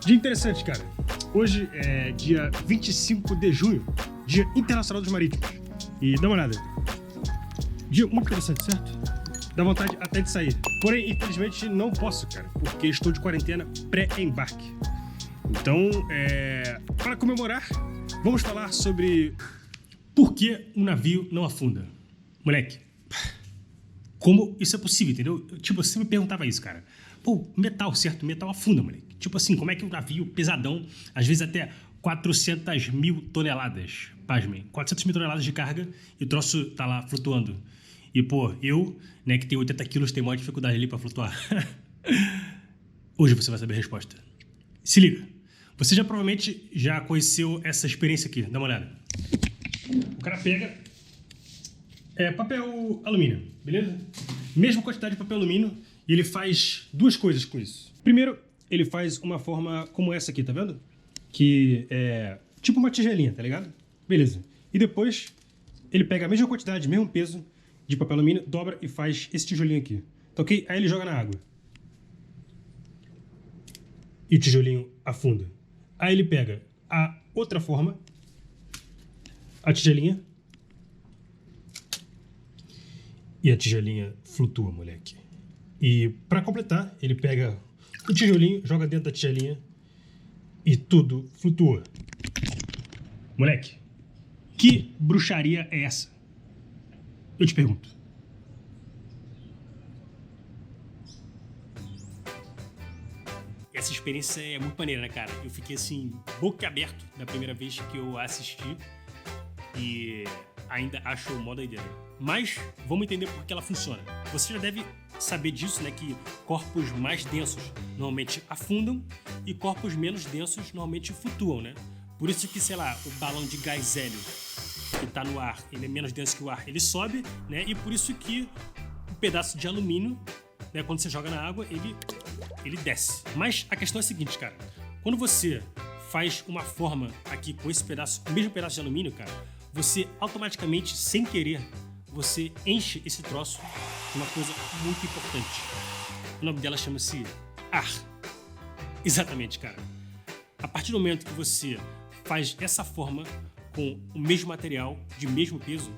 Dia interessante, cara. Hoje é dia 25 de junho, Dia Internacional dos Marítimos. E dá uma olhada. Dia muito interessante, certo? Dá vontade até de sair. Porém, infelizmente, não posso, cara, porque estou de quarentena pré-embarque. Então, para comemorar, vamos falar sobre por que um navio não afunda. Moleque, como isso é possível, entendeu? Tipo, você me perguntava isso, cara. Pô, metal, certo? Metal afunda, moleque. Tipo assim, como é que um navio pesadão, às vezes até 400 mil toneladas, pasmem, 400 mil toneladas de carga, e o troço tá lá flutuando. E, pô, eu, né, que tenho 80 quilos, tenho maior dificuldade ali pra flutuar. Hoje você vai saber a resposta. Se liga. Você já provavelmente já conheceu essa experiência aqui. Dá uma olhada. O cara pega papel alumínio, beleza? Mesma quantidade de papel alumínio, e ele faz duas coisas com isso. Primeiro, ele faz uma forma como essa aqui, tá vendo? Que é tipo uma tigelinha, tá ligado? Beleza. E depois, ele pega a mesma quantidade, mesmo peso de papel alumínio, dobra e faz esse tijolinho aqui. Tá ok? Aí ele joga na água. E o tijolinho afunda. Aí ele pega a outra forma, a tigelinha, e a tigelinha flutua, moleque. E para completar, ele pega o tijolinho, joga dentro da tigelinha e tudo flutua. Moleque, que bruxaria é essa? Eu te pergunto. Essa experiência é muito maneira, né, cara? Eu fiquei assim, boca aberto da primeira vez que eu assisti e ainda acho mó doideira. Mas vamos entender por que ela funciona. Você já deve saber disso, né? Que corpos mais densos normalmente afundam e corpos menos densos normalmente flutuam, né? Por isso que, sei lá, o balão de gás hélio que tá no ar, ele é menos denso que o ar, ele sobe, né? E por isso que um pedaço de alumínio, né, quando você joga na água, ele desce. Mas a questão é a seguinte, cara. Quando você faz uma forma aqui com esse pedaço, o mesmo pedaço de alumínio, cara, você automaticamente, sem querer, você enche esse troço de uma coisa muito importante. O nome dela chama-se ar. Exatamente, cara. A partir do momento que você faz essa forma com o mesmo material, de mesmo peso,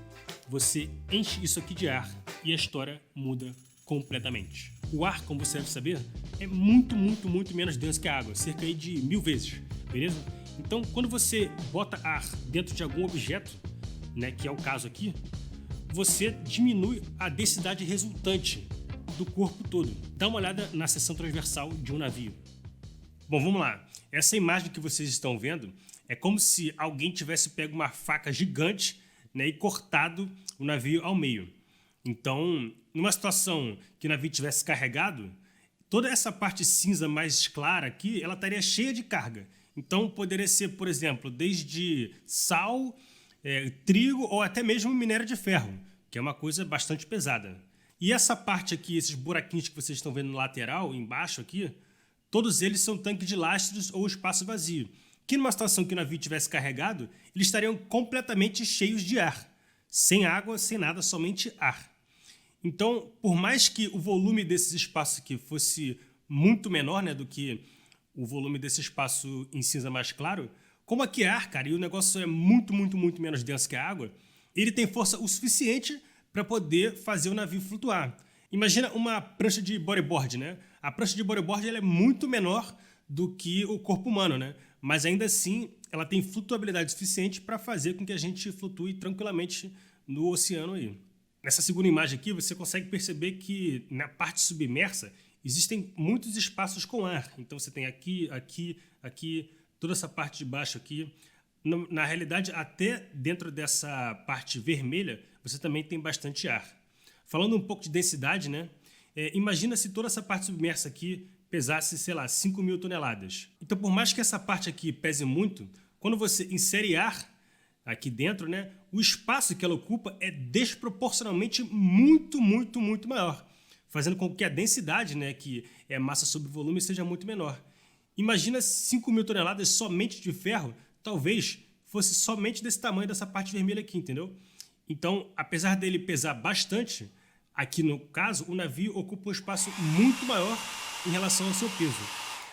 você enche isso aqui de ar e a história muda completamente. O ar, como você deve saber, é muito, muito, muito menos denso que a água, cerca aí de 1000 vezes, beleza? Então, quando você bota ar dentro de algum objeto, né, que é o caso aqui, você diminui a densidade resultante do corpo todo. Dá uma olhada na seção transversal de um navio. Bom, vamos lá. Essa imagem que vocês estão vendo é como se alguém tivesse pego uma faca gigante, né, e cortado o navio ao meio. Então, numa situação que o navio tivesse carregado, toda essa parte cinza mais clara aqui, ela estaria cheia de carga. Então, poderia ser, por exemplo, desde sal, trigo ou até mesmo minério de ferro, que é uma coisa bastante pesada. E essa parte aqui, esses buraquinhos que vocês estão vendo no lateral, embaixo aqui, todos eles são tanques de lastros ou espaço vazio, que numa situação que o navio tivesse carregado, eles estariam completamente cheios de ar. Sem água, sem nada, somente ar. Então, por mais que o volume desses espaços aqui fosse muito menor, né, do que o volume desse espaço em cinza mais claro, como aqui é ar, cara, e o negócio é muito, muito, muito menos denso que a água, ele tem força o suficiente para poder fazer o navio flutuar. Imagina uma prancha de bodyboard, né? A prancha de bodyboard ela é muito menor do que o corpo humano, né? Mas ainda assim, ela tem flutuabilidade suficiente para fazer com que a gente flutue tranquilamente no oceano aí. Nessa segunda imagem aqui, você consegue perceber que na parte submersa existem muitos espaços com ar. Então você tem aqui, toda essa parte de baixo aqui. Na realidade, até dentro dessa parte vermelha, você também tem bastante ar. Falando um pouco de densidade, né? Imagina se toda essa parte submersa aqui pesasse, sei lá, 5.000 toneladas. Então, por mais que essa parte aqui pese muito, quando você insere ar aqui dentro, né, o espaço que ela ocupa é desproporcionalmente muito maior, fazendo com que a densidade, né, que é massa sobre volume, seja muito menor. Imagina 5.000 toneladas somente de ferro, talvez fosse somente desse tamanho dessa parte vermelha aqui, entendeu? Então, apesar dele pesar bastante, aqui no caso, o navio ocupa um espaço muito maior em relação ao seu peso.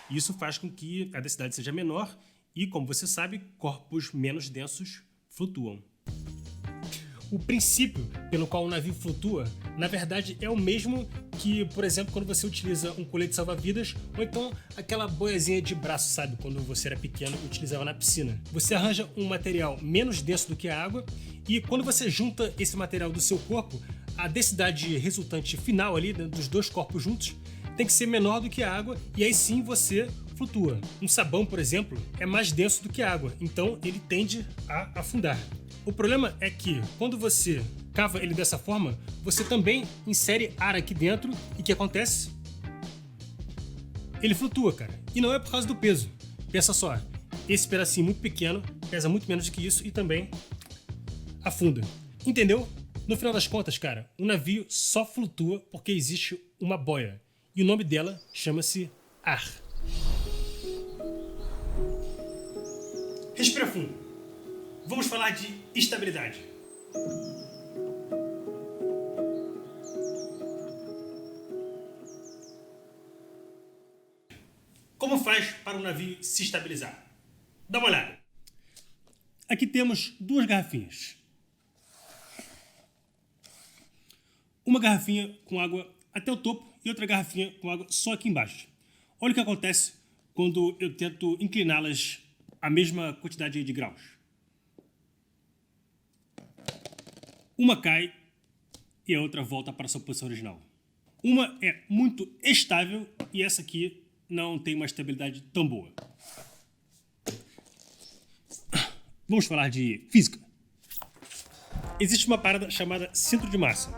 Isso faz com que a densidade seja menor e, como você sabe, corpos menos densos flutuam. O princípio pelo qual o navio flutua, na verdade, é o mesmo que, por exemplo, quando você utiliza um colete salva-vidas ou então aquela boiazinha de braço, sabe? Quando você era pequeno e utilizava na piscina. Você arranja um material menos denso do que a água e quando você junta esse material do seu corpo, a densidade resultante final ali, né, dos dois corpos juntos, tem que ser menor do que a água e aí sim você flutua. Um sabão, por exemplo, é mais denso do que a água, então ele tende a afundar. O problema é que quando você cava ele dessa forma, você também insere ar aqui dentro e o que acontece? Ele flutua, cara. E não é por causa do peso. Pensa só, esse pedacinho muito pequeno pesa muito menos do que isso e também afunda. Entendeu? No final das contas, cara, o navio só flutua porque existe uma boia. E o nome dela chama-se ar. Respira fundo. Vamos falar de estabilidade. Como faz para o navio se estabilizar? Dá uma olhada. Aqui temos duas garrafinhas. Uma garrafinha com água até o topo e outra garrafinha com água só aqui embaixo. Olha o que acontece quando eu tento incliná-las a mesma quantidade de graus. Uma cai e a outra volta para sua posição original. Uma é muito estável e essa aqui não tem uma estabilidade tão boa. Vamos falar de física. Existe uma parada chamada centro de massa.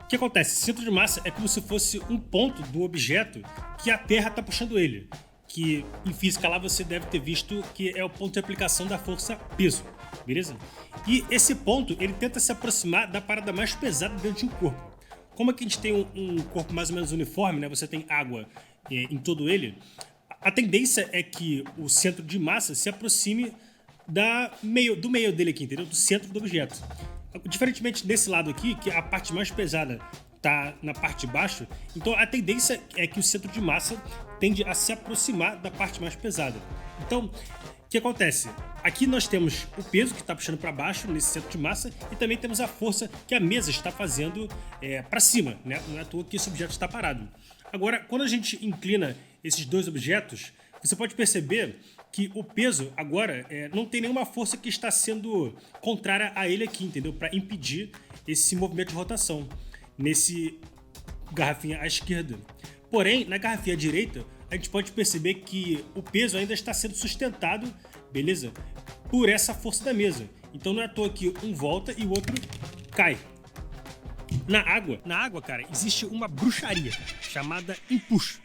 O que acontece? Centro de massa é como se fosse um ponto do objeto que a Terra está puxando ele. Que em física lá você deve ter visto que é o ponto de aplicação da força peso, beleza? E esse ponto ele tenta se aproximar da parada mais pesada dentro de um corpo. Como aqui a gente tem um corpo mais ou menos uniforme, né? Você tem água em todo ele, a tendência é que o centro de massa se aproxime do meio dele aqui, entendeu? Do centro do objeto. Diferentemente desse lado aqui, que a parte mais pesada está na parte de baixo, então a tendência é que o centro de massa tende a se aproximar da parte mais pesada. Então, o que acontece? Aqui nós temos o peso que está puxando para baixo nesse centro de massa e também temos a força que a mesa está fazendo para cima, né? Não é à toa que esse objeto está parado. Agora, quando a gente inclina esses dois objetos, você pode perceber que o peso agora não tem nenhuma força que está sendo contrária a ele aqui, entendeu? Para impedir esse movimento de rotação nesse garrafinha à esquerda. Porém, na garrafinha à direita, a gente pode perceber que o peso ainda está sendo sustentado, beleza? Por essa força da mesa. Então não é à toa que um volta e o outro cai. Na água, cara, existe uma bruxaria chamada empuxo,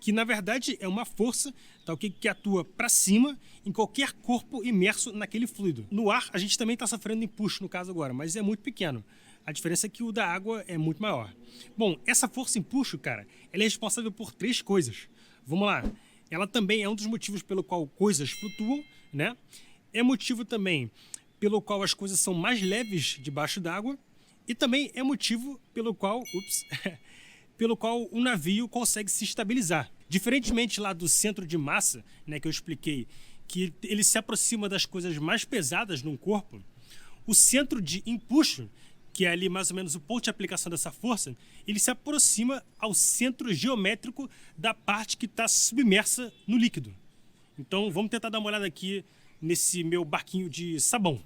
que na verdade é uma força, tá, que atua para cima em qualquer corpo imerso naquele fluido. No ar, a gente também está sofrendo empuxo no caso agora, mas é muito pequeno. A diferença é que o da água é muito maior. Bom, essa força empuxo, cara, ela é responsável por 3 coisas. Vamos lá. Ela também é um dos motivos pelo qual coisas flutuam, né? É motivo também pelo qual as coisas são mais leves debaixo d'água e também é motivo pelo qual, pelo qual o navio consegue se estabilizar. Diferentemente lá do centro de massa, né, que eu expliquei, que ele se aproxima das coisas mais pesadas num corpo, o centro de empuxo, que é ali mais ou menos o ponto de aplicação dessa força, ele se aproxima ao centro geométrico da parte que está submersa no líquido. Então vamos tentar dar uma olhada aqui nesse meu barquinho de sabão.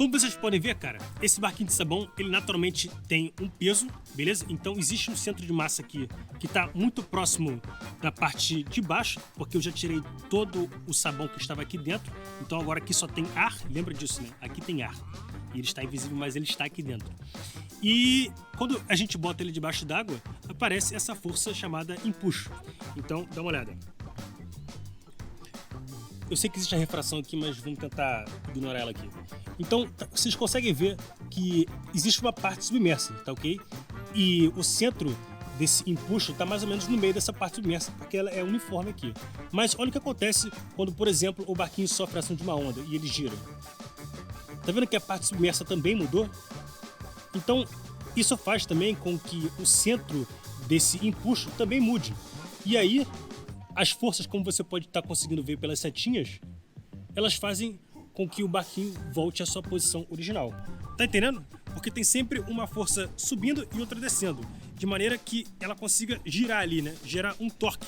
Como vocês podem ver, cara, esse barquinho de sabão, ele naturalmente tem um peso, beleza? Então existe um centro de massa aqui que tá muito próximo da parte de baixo, porque eu já tirei todo o sabão que estava aqui dentro. Então agora aqui só tem ar, lembra disso, né? Aqui tem ar. E ele está invisível, mas ele está aqui dentro. E quando a gente bota ele debaixo d'água, aparece essa força chamada empuxo. Então, dá uma olhada. Eu sei que existe a refração aqui, mas vamos tentar ignorar ela aqui. Então, vocês conseguem ver que existe uma parte submersa, tá ok? E o centro desse empuxo está mais ou menos no meio dessa parte submersa, porque ela é uniforme aqui. Mas olha o que acontece quando, por exemplo, o barquinho sofre a ação de uma onda e ele gira. Tá vendo que a parte submersa também mudou? Então, isso faz também com que o centro desse empuxo também mude. E aí, as forças, como você pode estar conseguindo ver pelas setinhas, elas fazem com que o barquinho volte à sua posição original. Tá entendendo? Porque tem sempre uma força subindo e outra descendo, de maneira que ela consiga girar ali, né? Gerar um torque.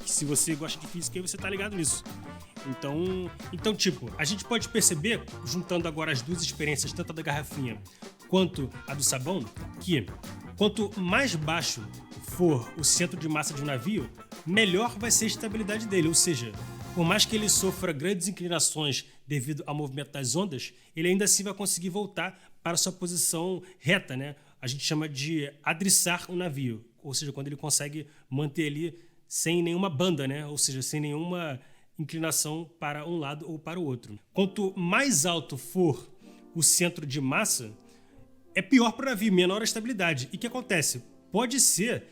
Que se você gosta de física, aí você tá ligado nisso. Então, tipo, a gente pode perceber, juntando agora as duas experiências, tanto a da garrafinha quanto a do sabão, que quanto mais baixo for o centro de massa de um navio, melhor vai ser a estabilidade dele. Ou seja, por mais que ele sofra grandes inclinações devido ao movimento das ondas, ele ainda assim vai conseguir voltar para sua posição reta, né? A gente chama de adriçar o navio, ou seja, quando ele consegue manter ali sem nenhuma banda, né? Ou seja, sem nenhuma inclinação para um lado ou para o outro. Quanto mais alto for o centro de massa, é pior para o navio, menor a estabilidade. E o que acontece? Pode ser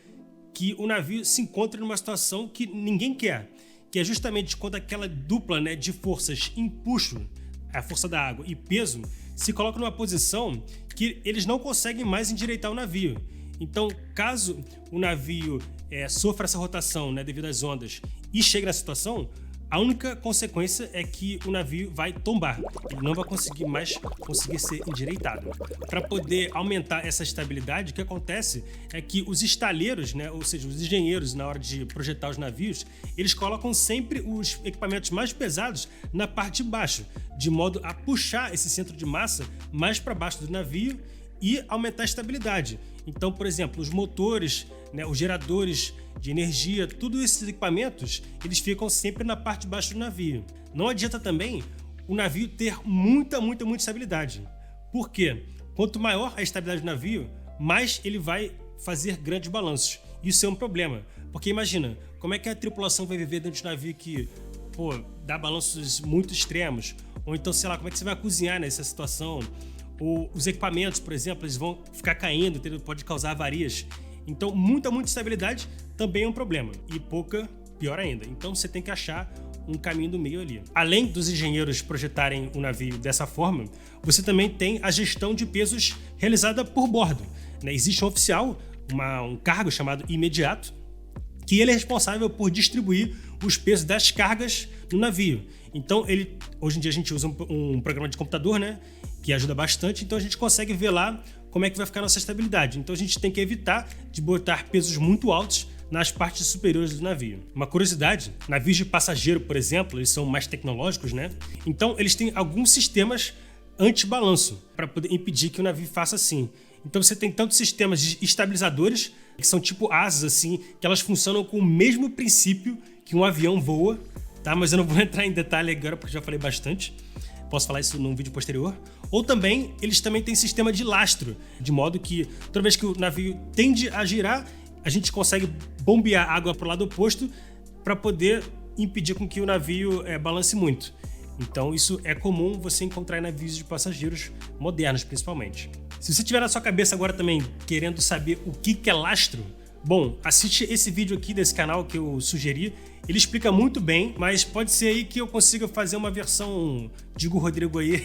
que o navio se encontre numa situação que ninguém quer, que é justamente quando aquela dupla, né, de forças, empuxo, a força da água e peso, se coloca numa posição que eles não conseguem mais endireitar o navio. Então, caso o navio sofra essa rotação, né, devido às ondas e chegue na situação, a única consequência é que o navio vai tombar, ele não vai conseguir mais ser endireitado. Para poder aumentar essa estabilidade, o que acontece é que os estaleiros, né, ou seja, os engenheiros, na hora de projetar os navios, eles colocam sempre os equipamentos mais pesados na parte de baixo, de modo a puxar esse centro de massa mais para baixo do navio e aumentar a estabilidade. Então, por exemplo, os motores, né, os geradores de energia, todos esses equipamentos, eles ficam sempre na parte de baixo do navio. Não adianta também o navio ter muita estabilidade. Por quê? Quanto maior a estabilidade do navio, mais ele vai fazer grandes balanços. Isso é um problema, porque imagina, como é que a tripulação vai viver dentro de um navio que, dá balanços muito extremos? Ou então, sei lá, como é que você vai cozinhar nessa situação? Ou os equipamentos, por exemplo, eles vão ficar caindo, pode causar avarias. Então, muita estabilidade também é um problema. E pouca, pior ainda. Então, você tem que achar um caminho do meio ali. Além dos engenheiros projetarem o navio dessa forma, você também tem a gestão de pesos realizada por bordo, né? Existe um oficial, um cargo chamado imediato, que ele é responsável por distribuir os pesos das cargas no navio. Então, hoje em dia a gente usa um programa de computador, né, que ajuda bastante, então a gente consegue ver lá como é que vai ficar a nossa estabilidade. Então a gente tem que evitar de botar pesos muito altos nas partes superiores do navio. Uma curiosidade, navios de passageiro, por exemplo, eles são mais tecnológicos, né? Então eles têm alguns sistemas anti-balanço para poder impedir que o navio faça assim. Então você tem tanto sistemas de estabilizadores, que são tipo asas assim, que elas funcionam com o mesmo princípio que um avião voa, tá? Mas eu não vou entrar em detalhe agora porque já falei bastante. Posso falar isso num vídeo posterior. Ou também, eles também têm sistema de lastro, de modo que toda vez que o navio tende a girar, a gente consegue bombear água para o lado oposto para poder impedir com que o navio balance muito. Então isso é comum você encontrar em navios de passageiros modernos, principalmente. Se você tiver na sua cabeça agora também querendo saber o que é lastro, bom, assiste esse vídeo aqui desse canal que eu sugeri. Ele explica muito bem, mas pode ser aí que eu consiga fazer uma versão, digo Rodrigo aí,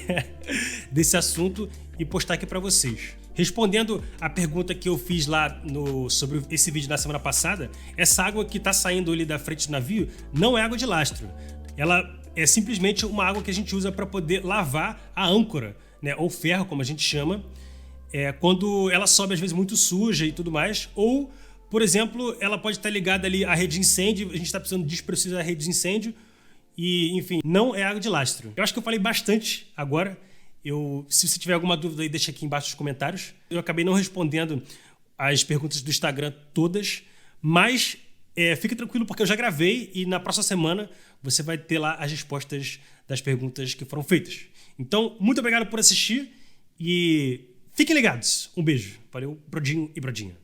desse assunto e postar aqui para vocês. Respondendo a pergunta que eu fiz lá sobre esse vídeo da semana passada, essa água que está saindo ali da frente do navio não é água de lastro. Ela é simplesmente uma água que a gente usa para poder lavar a âncora, né, ou ferro, como a gente chama, quando ela sobe às vezes muito suja e tudo mais, ou por exemplo, ela pode estar ligada ali à rede de incêndio, a gente está precisando despressurizar a rede de incêndio e, enfim, não é água de lastro. Eu acho que eu falei bastante agora, Se você tiver alguma dúvida aí, deixa aqui embaixo nos comentários. Eu acabei não respondendo as perguntas do Instagram todas, mas fique tranquilo porque eu já gravei e na próxima semana você vai ter lá as respostas das perguntas que foram feitas. Então, muito obrigado por assistir e fiquem ligados. Um beijo. Valeu, Brodinho e Brodinha.